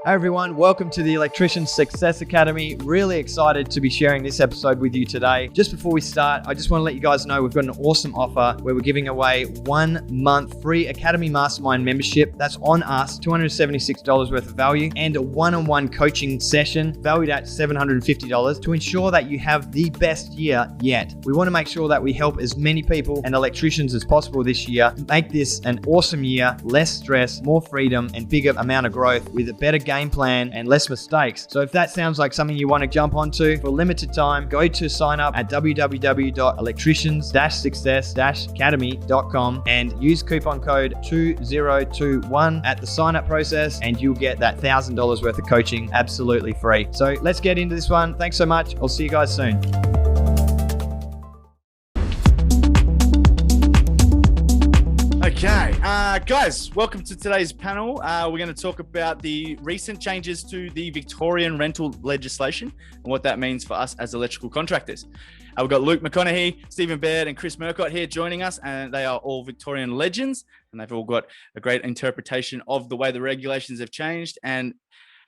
Hi everyone, welcome to the Electrician Success Academy. Really excited to be sharing this episode with you today. Just before we start, I just want to let you guys know we've got an awesome offer where we're giving away 1 month free Academy Mastermind membership. That's on us, $276 worth of value, and a one-on-one coaching session valued at $750 to ensure that you have the best year yet. We want to make sure that we help as many people and electricians as possible this year, make this an awesome year, less stress, more freedom, and bigger amount of growth with a better game plan and less mistakes. So if that sounds like something you want to jump onto for a limited time, go to sign up at www.electricians-success-academy.com and use coupon code 2021 at the sign up process, and you'll get that $1,000 worth of coaching absolutely free. So let's get into this one. Thanks so much. I'll see you guys soon. Okay, guys, welcome to today's panel. We're going to talk about the recent changes to the Victorian rental legislation and what that means for us as electrical contractors. We've got Luke McConaughey, Stephen Baird, and Chris Murcott here joining us, and they are all Victorian legends, and they've all got a great interpretation of the way the regulations have changed and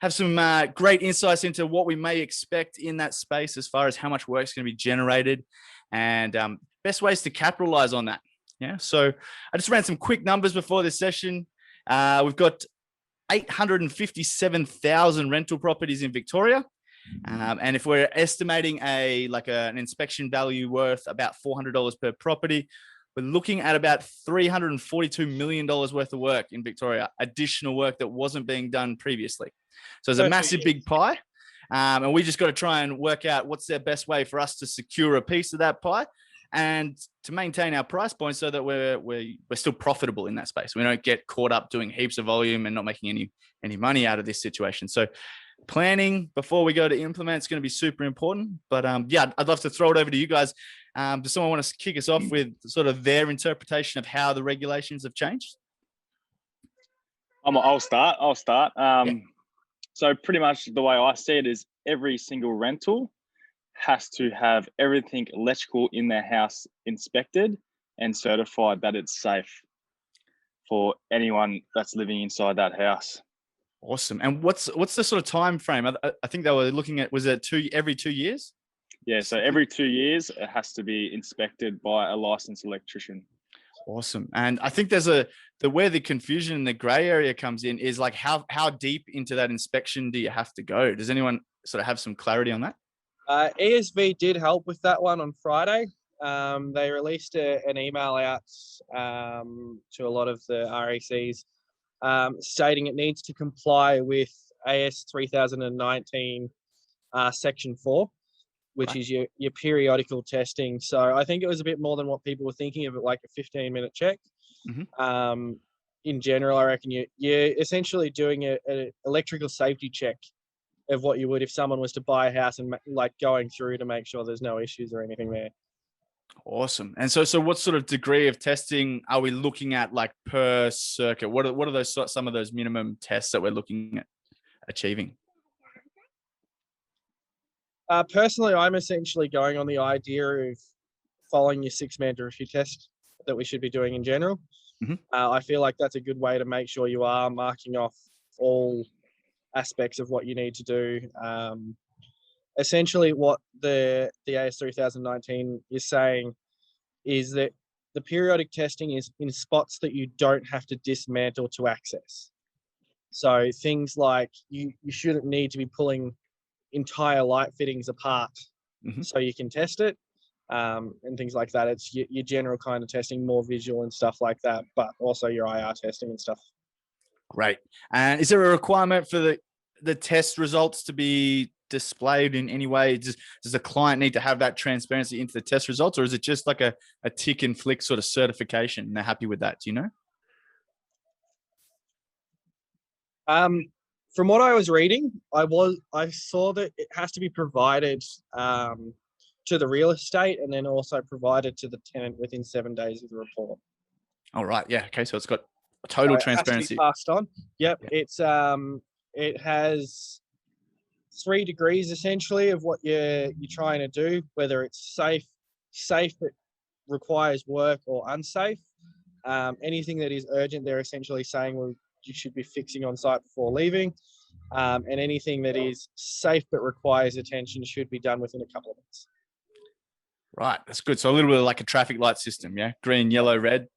have some great insights into what we may expect in that space as far as how much work is going to be generated and best ways to capitalize on that. Yeah, so I just ran some quick numbers before this session. We've got 857,000 rental properties in Victoria. And if we're estimating an inspection value worth about $400 per property, we're looking at about $342 million worth of work in Victoria, additional work that wasn't being done previously. So it's a massive big pie. And we just got to try and work out what's the best way for us to secure a piece of that pie and to maintain our price point so that we're still profitable in that space. We don't get caught up doing heaps of volume and not making any money out of this situation. So planning before we go to implement is going to be super important. But yeah, I'd love to throw it over to you guys. Does someone want to kick us off with sort of their interpretation of how the regulations have changed? I'll start. So pretty much the way I see it is every single rental has to have everything electrical in their house inspected and certified that it's safe for anyone that's living inside that house. Awesome. And what's the sort of time frame? I think they were looking at, was it every 2 years? Yeah, so every 2 years it has to be inspected by a licensed electrician. Awesome. And I think there's where the confusion and the gray area comes in is like how deep into that inspection do you have to go? Does anyone sort of have some clarity on that? ESV did help with that one on Friday. They released an email out to a lot of the RECs stating it needs to comply with AS 3019 Section 4, which is your periodical testing. So I think it was a bit more than what people were thinking of it, like a 15-minute check. Mm-hmm. In general, I reckon you're essentially doing an electrical safety check of what you would if someone was to buy a house and like going through to make sure there's no issues or anything there. Awesome. And so what sort of degree of testing are we looking at, like per circuit? What are those some of those minimum tests that we're looking at achieving? Personally, I'm essentially going on the idea of following your 6-man Drewry test that we should be doing in general. Mm-hmm. I feel like that's a good way to make sure you are marking off all aspects of what you need to do. Essentially what the AS 3019 is saying is that the periodic testing is in spots that you don't have to dismantle to access. So things like you shouldn't need to be pulling entire light fittings apart so you can test it, and things like that. It's your general kind of testing, more visual and stuff like that, but also your IR testing and stuff. Great. And is there a requirement for the test results to be displayed in any way? Does the client need to have that transparency into the test results, or is it just like a tick and flick sort of certification and they're happy with that? Do you know? From what I was reading, I saw that it has to be provided to the real estate and then also provided to the tenant within 7 days of the report. All right. Yeah. Okay. So it's got total transparency. It has to be passed on. Yep. Yeah. It's it has 3 degrees essentially of what you're trying to do, whether it's safe but requires work, or unsafe. Anything that is urgent, they're essentially saying, well, you should be fixing on site before leaving. And anything that is safe but requires attention should be done within a couple of minutes. Right, that's good. So a little bit like a traffic light system, yeah? Green, yellow, red.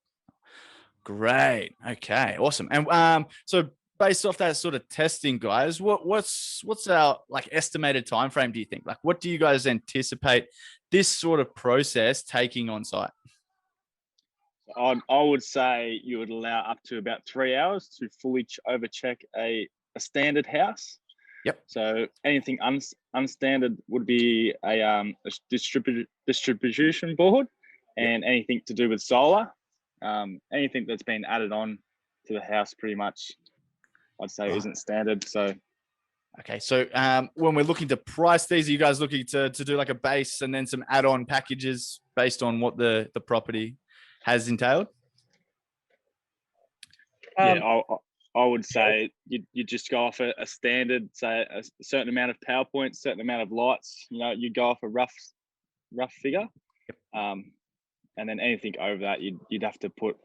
Great. Okay, awesome. And so based off that sort of testing, guys, what's our like estimated time frame, do you think? Like, what do you guys anticipate this sort of process taking on site? I would say you would allow up to about 3 hours to fully overcheck a standard house. Yep. So anything unstandard would be a distribution board, and anything to do with solar, anything that's been added on to the house, pretty much, I'd say isn't standard. So. Okay, so when we're looking to price these, are you guys looking to do like a base and then some add-on packages based on what the property has entailed? Yeah, I would say you just go off a standard, say a certain amount of PowerPoint, certain amount of lights. You go off a rough figure, and then anything over that you'd have to put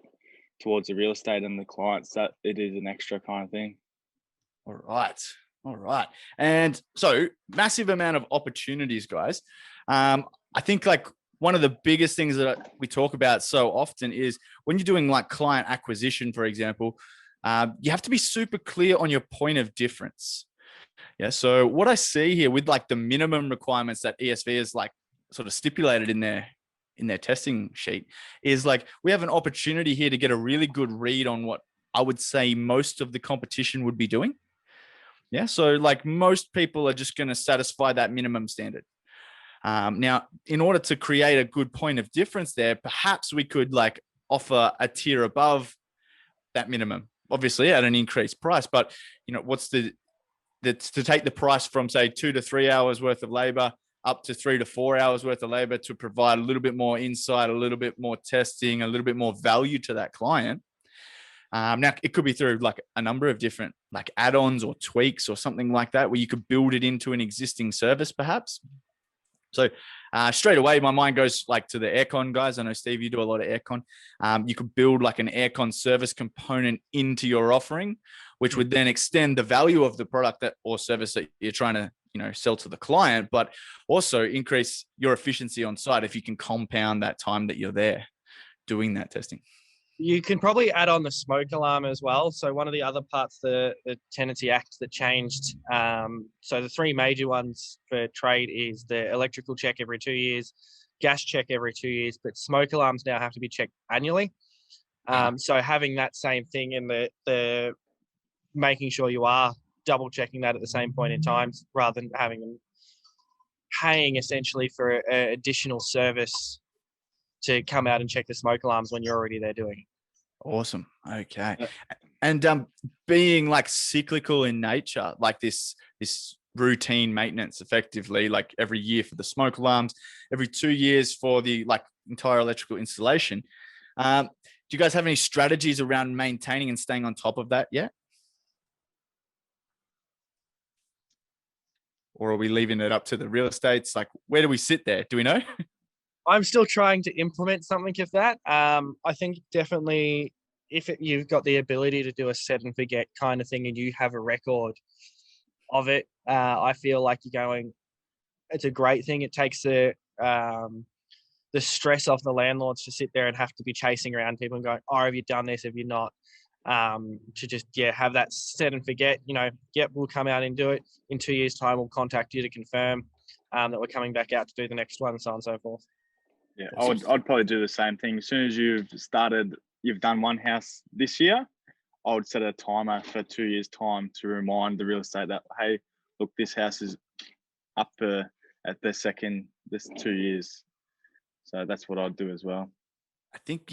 towards the real estate and the clients. That it is an extra kind of thing. All right. And so massive amount of opportunities, guys. I think like one of the biggest things that we talk about so often is when you're doing like client acquisition, for example, you have to be super clear on your point of difference. Yeah. So what I see here with like the minimum requirements that ESV is like sort of stipulated in their testing sheet is like, we have an opportunity here to get a really good read on what I would say most of the competition would be doing. Yeah. So like most people are just going to satisfy that minimum standard. Now, in order to create a good point of difference there, perhaps we could like offer a tier above that minimum, obviously at an increased price. But what's to take the price from say 2 to 3 hours worth of labor up to 3 to 4 hours worth of labor to provide a little bit more insight, a little bit more testing, a little bit more value to that client. Now it could be through like a number of different like add-ons or tweaks or something like that, where you could build it into an existing service perhaps. So straight away, my mind goes like to the aircon guys. I know, Steve, you do a lot of aircon. You could build like an aircon service component into your offering, which would then extend the value of the product or service that you're trying to sell to the client, but also increase your efficiency on site if you can compound that time that you're there doing that testing. You can probably add on the smoke alarm as well. So one of the other parts, the Tenancy Act that changed. So the three major ones for trade is the electrical check every 2 years, gas check every 2 years, but smoke alarms now have to be checked annually. So having that same thing in the making sure you are double checking that at the same point in time, rather than having them paying essentially for an additional service to come out and check the smoke alarms when you're already there doing it. Awesome. Okay. And being like cyclical in nature, like this routine maintenance effectively, like every year for the smoke alarms, every 2 years for the like entire electrical installation. Do you guys have any strategies around maintaining and staying on top of that yet? Or are we leaving it up to the real estates? Like, where do we sit there? Do we know? I'm still trying to implement something of that. I think definitely if you've got the ability to do a set and forget kind of thing and you have a record of it, I feel like it's a great thing. It takes the stress off the landlords to sit there and have to be chasing around people and going, oh, have you done this? Have you not? To just, have that set and forget, we'll come out and do it. In 2 years' time, we'll contact you to confirm that we're coming back out to do the next one, so on and so forth. Yeah, I'd probably do the same thing. As soon as you've done one house this year, I would set a timer for 2 years' time to remind the real estate that, hey, look, this house is up at this 2 years. So that's what I'd do as well. I think,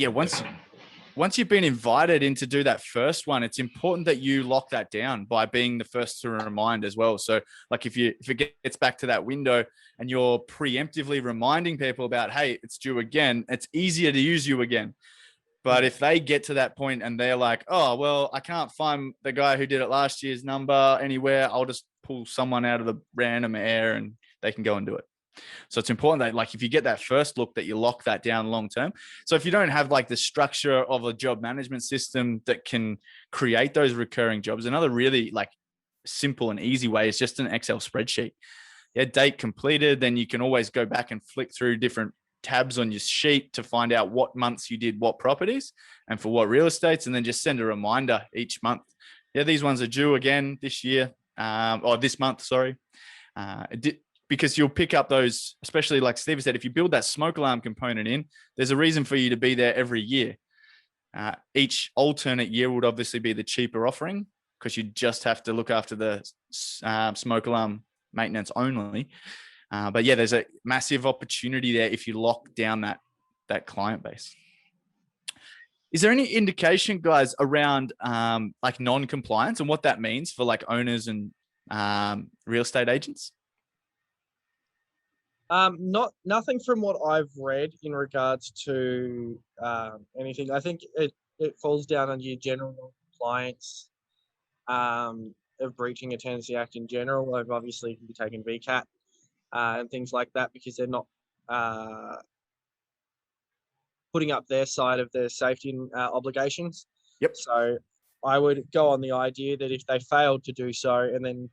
once you've been invited in to do that first one, it's important that you lock that down by being the first to remind as well. So like if it gets back to that window and you're preemptively reminding people about, hey, it's due again, it's easier to use you again. But if they get to that point and they're like, oh, well, I can't find the guy who did it last year's number anywhere, I'll just pull someone out of the random air and they can go and do it. So it's important that like if you get that first look that you lock that down long term. So if you don't have like the structure of a job management system that can create those recurring jobs, another really like simple and easy way is just an Excel spreadsheet. Yeah, date completed, then you can always go back and flick through different tabs on your sheet to find out what months you did what properties and for what real estates, and then just send a reminder each month. Yeah, these ones are due again this year, or this month, sorry. Because you'll pick up those, especially like Steve said, if you build that smoke alarm component in, there's a reason for you to be there every year. Each alternate year would obviously be the cheaper offering because you just have to look after the smoke alarm maintenance only. But yeah, there's a massive opportunity there if you lock down that client base. Is there any indication, guys, around like non-compliance and what that means for like owners and real estate agents? Nothing from what I've read in regards to anything. I think it falls down under your general compliance of breaching a Tenancy Act in general. Of obviously can be taken VCAT and things like that because they're not putting up their side of their safety obligations. Yep. So I would go on the idea that if they failed to do so and then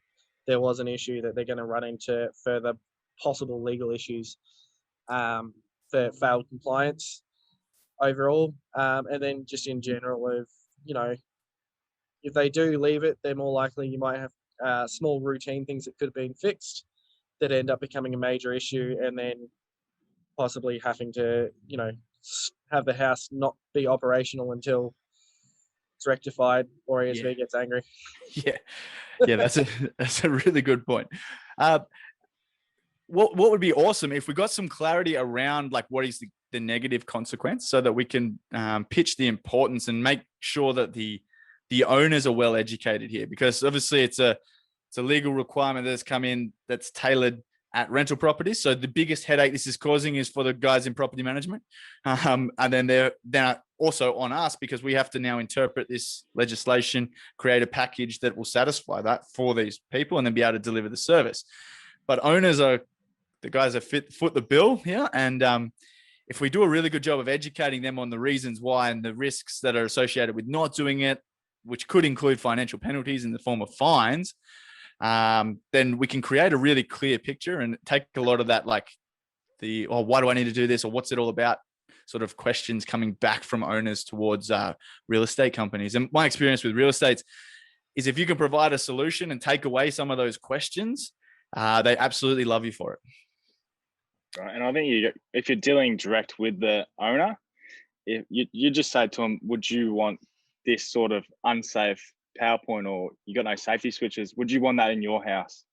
there was an issue, that they're going to run into further possible legal issues for failed compliance overall. And then just in general of, if they do leave it, they're more likely you might have small routine things that could have been fixed that end up becoming a major issue and then possibly having to, have the house not be operational until it's rectified or ESV gets angry. Yeah, that's a really good point. What would be awesome if we got some clarity around like what is the negative consequence so that we can pitch the importance and make sure that the owners are well educated here, because obviously it's a legal requirement that's come in that's tailored at rental properties. So the biggest headache this is causing is for the guys in property management. And then they're also on us because we have to now interpret this legislation, create a package that will satisfy that for these people and then be able to deliver the service. But owners are the guys that foot the bill here. And if we do a really good job of educating them on the reasons why and the risks that are associated with not doing it, which could include financial penalties in the form of fines, then we can create a really clear picture and take a lot of that, like why do I need to do this? Or what's it all about? Sort of questions coming back from owners towards real estate companies. And my experience with real estate is if you can provide a solution and take away some of those questions, they absolutely love you for it. Right. And I think if you're dealing direct with the owner, if you just say to them, would you want this sort of unsafe power point, or you got no safety switches? Would you want that in your house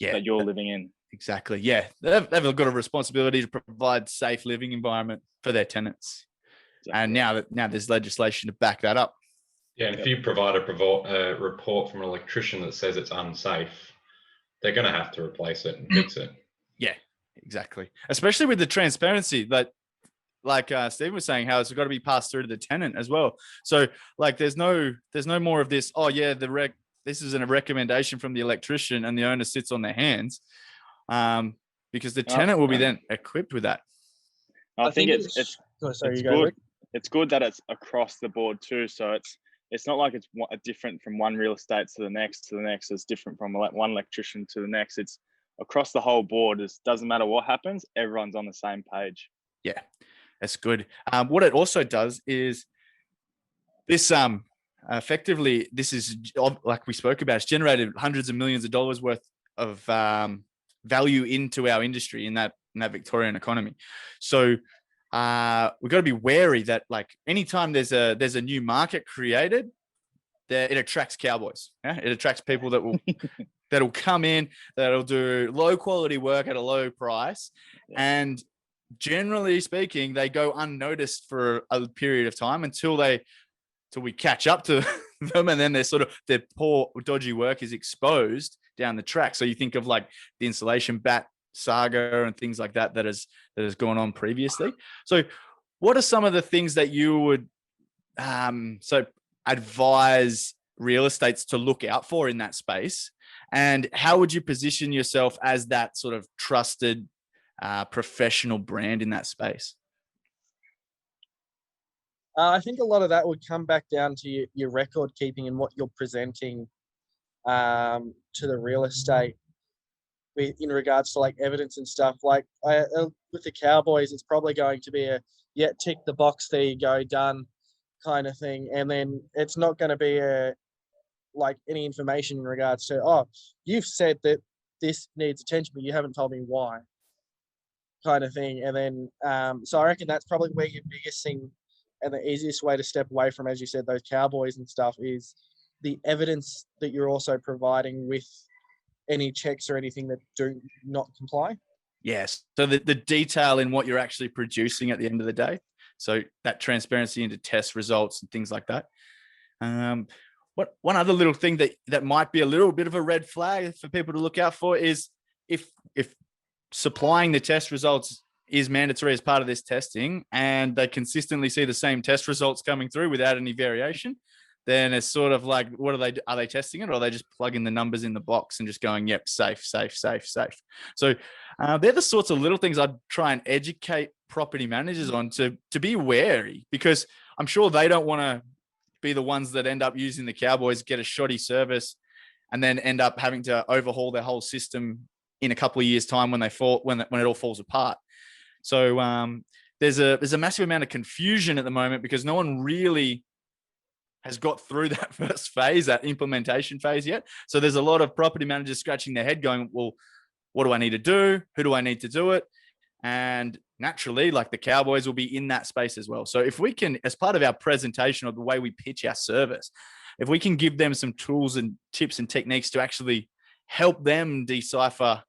that you're living in? Exactly. Yeah. They've got a responsibility to provide safe living environment for their tenants. Exactly. And now there's legislation to back that up. Yeah. And if you provide a report from an electrician that says it's unsafe, they're going to have to replace it and fix it. Yeah, exactly. Especially with the transparency that, like Stephen was saying, how it's got to be passed through to the tenant as well. So like, there's no more of this. Oh yeah, this is a recommendation from the electrician, and the owner sits on their hands, because the tenant will be then equipped with that. I think it's good that it's across the board too. So it's not like it's different from one real estate to the next. It's different from one electrician to the next. It's across the whole board. It doesn't matter what happens. Everyone's on the same page. Yeah. That's good. What it also does is this effectively, this is like we spoke about, it's generated hundreds of millions of dollars worth of value into our industry in that Victorian economy. So we've got to be wary that like anytime there's a new market created, it attracts cowboys. Yeah? It attracts people that will that'll come in, that'll do low quality work at a low price, and generally speaking, they go unnoticed for a period of time until we catch up to them, and then their poor, dodgy work is exposed down the track. So you think of like the insulation bat saga and things like that has gone on previously. So what are some of the things that you would advise real estates to look out for in that space, and how would you position yourself as that sort of trusted professional brand in that space? I think a lot of that would come back down to your record keeping and what you're presenting to the real estate in regards to like evidence and stuff. Like with the Cowboys, it's probably going to be a tick the box, there you go, done kind of thing, and then it's not going to be like any information in regards to, oh, you've said that this needs attention, but you haven't told me why, kind of thing. And then so I reckon that's probably where your biggest thing and the easiest way to step away from, as you said, those Cowboys and stuff, is the evidence that you're also providing with any checks or anything that do not comply. Yes. So the detail in what you're actually producing at the end of the day. So that transparency into test results and things like that. One other little thing that might be a little bit of a red flag for people to look out for is if supplying the test results is mandatory as part of this testing and they consistently see the same test results coming through without any variation, then it's sort of like, what are they testing it, or are they just plugging the numbers in the box and just going, yep, safe. So they're the sorts of little things I'd try and educate property managers on to be wary, because I'm sure they don't want to be the ones that end up using the Cowboys, get a shoddy service, and then end up having to overhaul their whole system in a couple of years' time when it all falls apart. So there's a massive amount of confusion at the moment because no one really has got through that first phase, that implementation phase yet. So there's a lot of property managers scratching their head going, well, what do I need to do? Who do I need to do it? And naturally, like, the Cowboys will be in that space as well. So if we can, as part of our presentation or the way we pitch our service, if we can give them some tools and tips and techniques to actually help them decipher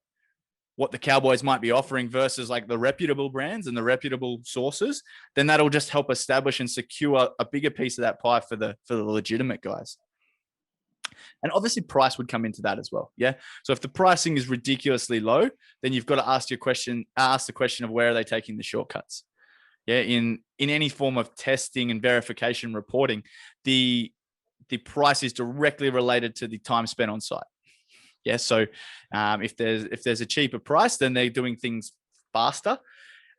what the Cowboys might be offering versus like the reputable brands and the reputable sources, then that'll just help establish and secure a bigger piece of that pie for the legitimate guys. And obviously price would come into that as well. Yeah. So if the pricing is ridiculously low, then you've got to ask the question of where are they taking the shortcuts? Yeah. In any form of testing and verification reporting, the price is directly related to the time spent on site. Yeah. So if there's a cheaper price, then they're doing things faster.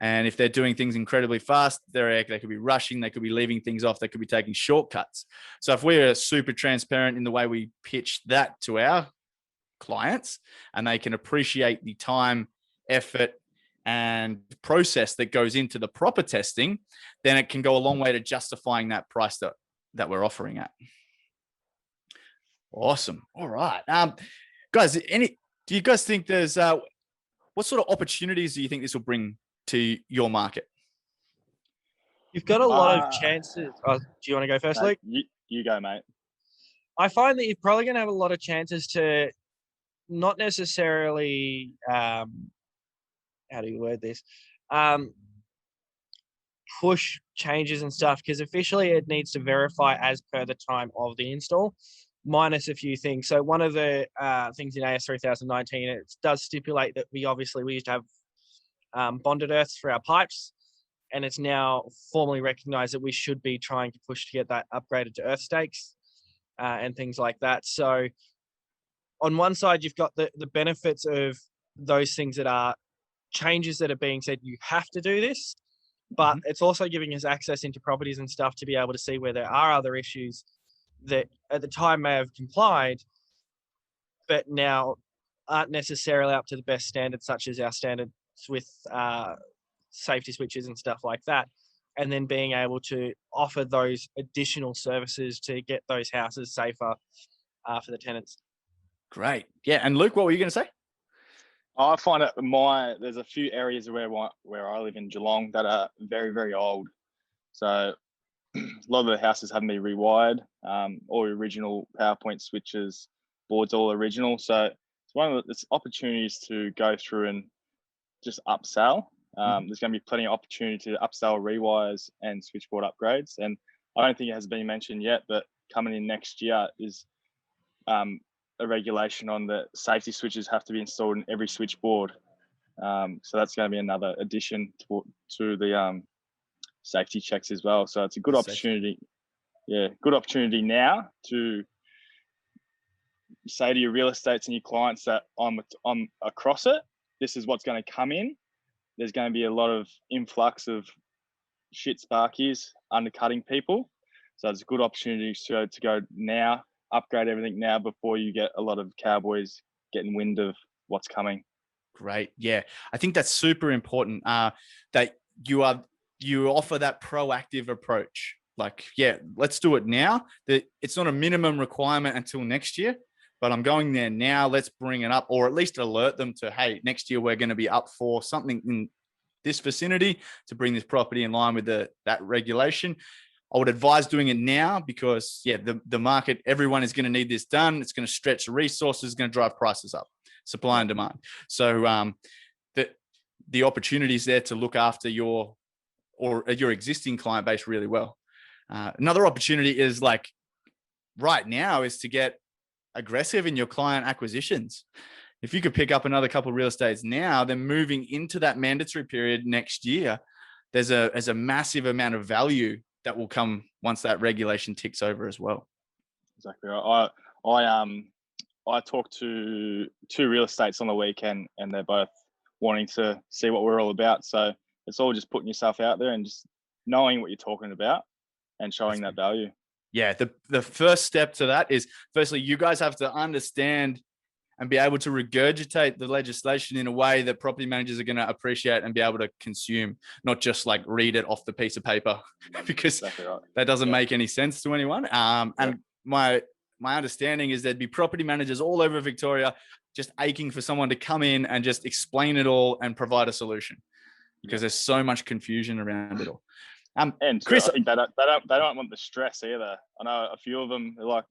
And if they're doing things incredibly fast, they could be rushing, they could be leaving things off, they could be taking shortcuts. So if we're super transparent in the way we pitch that to our clients, and they can appreciate the time, effort, and process that goes into the proper testing, then it can go a long way to justifying that price that we're offering at. Awesome. All right. Guys, do you guys think there's what sort of opportunities do you think this will bring to your market? You've got a lot of chances. Do you want to go first, Luke? You go, mate. I find that you're probably going to have a lot of chances to not necessarily, how do you word this? Push changes and stuff, because officially it needs to verify as per the time of the install, minus a few things. So one of the things in AS 3019, it does stipulate that we used to have bonded earths for our pipes, and it's now formally recognized that we should be trying to push to get that upgraded to earth stakes and things like that. So on one side, you've got the benefits of those things that are changes that are being said, you have to do this, but it's also giving us access into properties and stuff to be able to see where there are other issues that at the time may have complied, but now aren't necessarily up to the best standards, such as our standards with safety switches and stuff like that. And then being able to offer those additional services to get those houses safer for the tenants. Great. Yeah. And Luke, what were you going to say? I find there's a few areas where I live in Geelong that are very, very old. So a lot of the houses haven't been rewired, all original PowerPoint switches, boards all original. So it's opportunities to go through and just upsell. There's going to be plenty of opportunity to upsell rewires and switchboard upgrades. And I don't think it has been mentioned yet, but coming in next year is a regulation on the safety switches have to be installed in every switchboard. So that's going to be another addition to the safety checks as well. So it's a good opportunity. Yeah, good opportunity now to say to your real estates and your clients that I'm across it. This is what's going to come in. There's going to be a lot of influx of shit sparkies undercutting people. So it's a good opportunity to go now upgrade everything now before you get a lot of cowboys getting wind of what's coming. Great. Yeah. I think that's super important, that you offer that proactive approach. Like, yeah, let's do it now. It's not a minimum requirement until next year, but I'm going there now. Let's bring it up, or at least alert them to, hey, next year we're going to be up for something in this vicinity to bring this property in line with that regulation. I would advise doing it now because, yeah, the market, everyone is going to need this done. It's going to stretch the resources, going to drive prices up, supply and demand. So the opportunity is there to look after your existing client base really well. Another opportunity is like right now is to get aggressive in your client acquisitions. If you could pick up another couple of real estates now, then moving into that mandatory period next year, there's a massive amount of value that will come once that regulation ticks over as well. Exactly right. I talked to 2 real estates on the weekend, and they're both wanting to see what we're all about. So it's all just putting yourself out there and just knowing what you're talking about and showing that value. Yeah, the first step to that is, firstly, you guys have to understand and be able to regurgitate the legislation in a way that property managers are going to appreciate and be able to consume, not just like read it off the piece of paper, because Exactly right. that doesn't make any sense to anyone. And my understanding is there'd be property managers all over Victoria just aching for someone to come in and just explain it all and provide a solution, because there's so much confusion around it all. And Chris, I think they don't want the stress either. I know a few of them are like,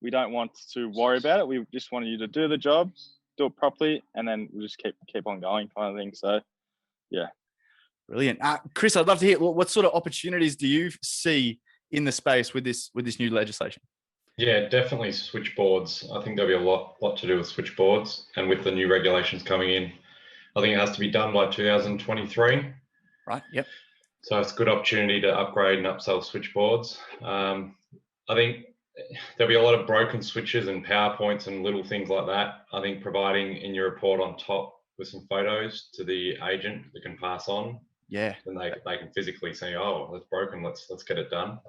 we don't want to worry about it. We just want you to do the job, do it properly, and then we'll just keep on going, kind of thing. So, yeah. Brilliant. Chris, I'd love to hear what sort of opportunities do you see in the space with this new legislation? Yeah, definitely switchboards. I think there'll be a lot to do with switchboards, and with the new regulations coming in, I think it has to be done by 2023. Right. Yep. So it's a good opportunity to upgrade and upsell switchboards. I think there'll be a lot of broken switches and PowerPoints and little things like that. I think providing in your report on top with some photos to the agent that can pass on. Yeah. Then they can physically say, oh, that's broken. Let's get it done.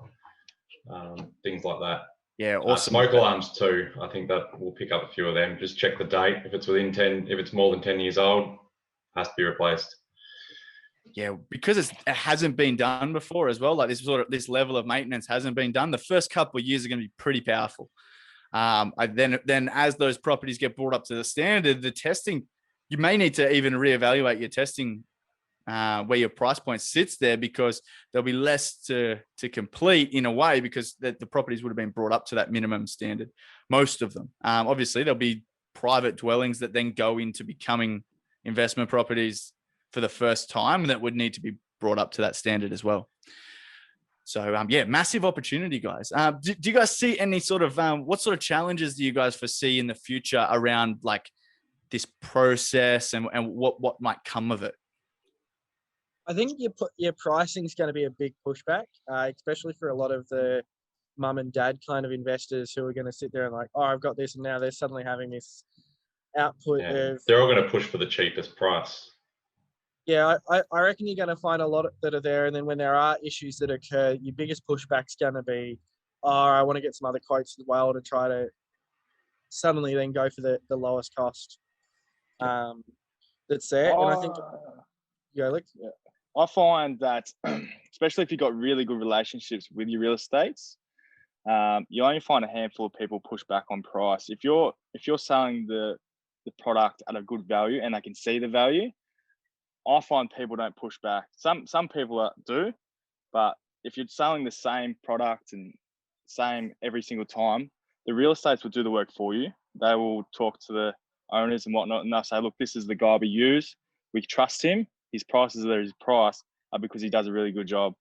Things like that. Yeah. Awesome. Smoke alarms too. I think that will pick up a few of them. Just check the date. If it's if it's more than 10 years old, has to be replaced. Yeah, because it hasn't been done before as well. Like this level of maintenance hasn't been done. The first couple of years are going to be pretty powerful. Then as those properties get brought up to the standard, the testing, you may need to even reevaluate your testing where your price point sits there, because there'll be less to complete in a way, because the properties would have been brought up to that minimum standard. Most of them. Obviously, there'll be private dwellings that then go into becoming investment properties for the first time, and that would need to be brought up to that standard as well. So, yeah, massive opportunity, guys. Do you guys see any sort of, what sort of challenges do you guys foresee in the future around like this process and what might come of it? I think your pricing is going to be a big pushback, especially for a lot of the mum and dad kind of investors who are going to sit there and like, oh, I've got this, and now they're suddenly having this output of. They're all going to push for the cheapest price. Yeah, I reckon you're going to find a lot that are there, and then when there are issues that occur, your biggest pushback's going to be, oh, I want to get some other quotes as well to try to suddenly then go for the lowest cost that's there. And I think, I find that, especially if you've got really good relationships with your real estates, you only find a handful of people push back on price. If you're selling the product at a good value and they can see the value, I find people don't push back. Some people do, but if you're selling the same product and same every single time, the real estates will do the work for you. They will talk to the owners and whatnot, and they'll say, look, this is the guy we use. We trust him. His prices are his price because he does a really good job.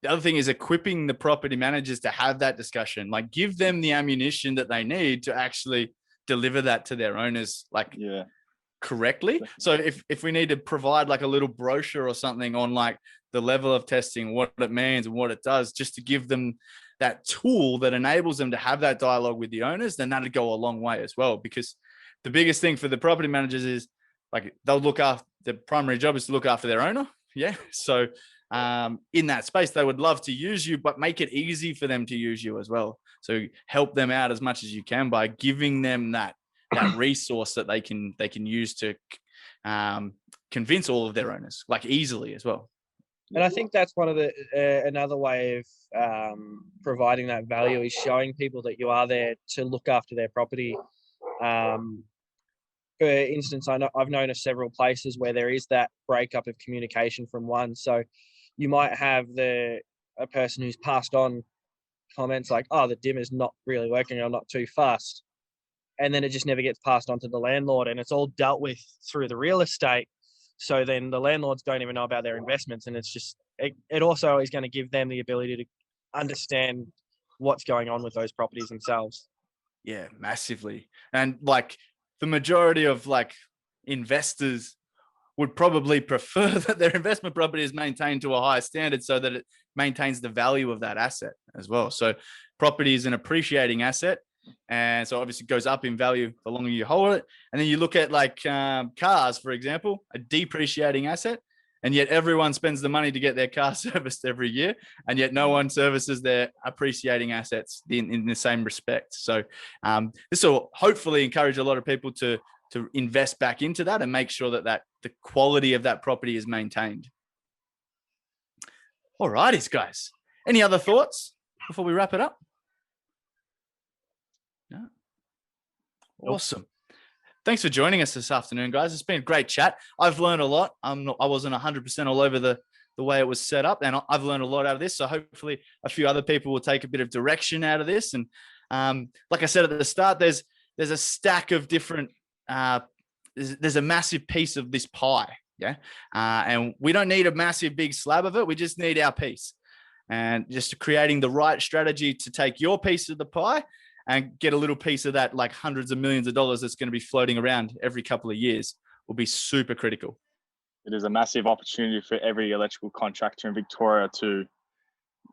The other thing is equipping the property managers to have that discussion. Like, give them the ammunition that they need to actually deliver that to their owners. Correctly. So if we need to provide like a little brochure or something on like the level of testing, what it means and what it does, just to give them that tool that enables them to have that dialogue with the owners, then that'd go a long way as well. Because the biggest thing for the property managers is like they'll look after, the primary job is to look after their owner. Yeah. So in that space, they would love to use you, but make it easy for them to use you as well. So help them out as much as you can by giving them that resource that they can use to convince all of their owners, like easily as well. And I think that's one of the another way of providing that value is showing people that you are there to look after their property. For instance, I've known of several places where there is that breakup of communication from one. So you might have a person who's passed on comments like, "Oh, the dimmer's not really working. I'm not too fast," and then it just never gets passed on to the landlord, and it's all dealt with through the real estate. So then the landlords don't even know about their investments, and it's just it also is going to give them the ability to understand what's going on with those properties themselves. Yeah, massively. And like the majority of like investors would probably prefer that their investment property is maintained to a higher standard so that it maintains the value of that asset as well. So property is an appreciating asset. And so obviously it goes up in value the longer you hold it. And then you look at like cars, for example, a depreciating asset. And yet everyone spends the money to get their car serviced every year. And yet no one services their appreciating assets in the same respect. So this will hopefully encourage a lot of people to invest back into that and make sure that the quality of that property is maintained. All righties, guys. Any other thoughts before we wrap it up? No? Awesome. Thanks for joining us this afternoon, guys. It's been a great chat. I've learned a lot. I wasn't 100% all over the way it was set up, and I've learned a lot out of this. So hopefully a few other people will take a bit of direction out of this. And like I said at the start, there's a stack of different, there's a massive piece of this pie. Yeah. And we don't need a massive big slab of it. We just need our piece, and just creating the right strategy to take your piece of the pie and get a little piece of that, like hundreds of millions of dollars that's going to be floating around every couple of years, will be super critical. It is a massive opportunity for every electrical contractor in Victoria to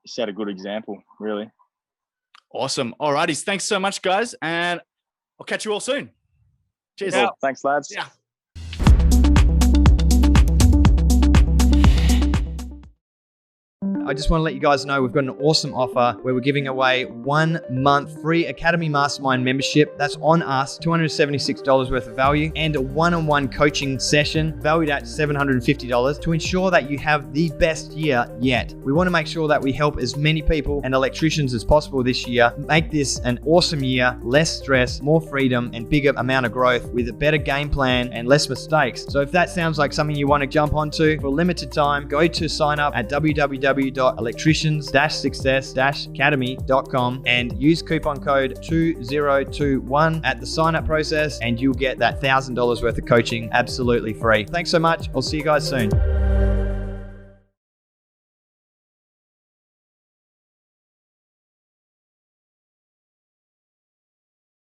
set a good example, really. Awesome. All righties. Thanks so much, guys. And I'll catch you all soon. Cheers. Well, thanks, lads. Yeah. I just want to let you guys know we've got an awesome offer where we're giving away 1 month free Academy Mastermind membership. That's on us, $276 worth of value, and a one-on-one coaching session valued at $750 to ensure that you have the best year yet. We want to make sure that we help as many people and electricians as possible this year, make this an awesome year, less stress, more freedom, and bigger amount of growth with a better game plan and less mistakes. So if that sounds like something you want to jump onto for a limited time, go to sign up at www.electricians-success-academy.com and use coupon code 2021 at the sign up process, and you'll get that $1,000 worth of coaching absolutely free. Thanks so much. I'll see you guys soon.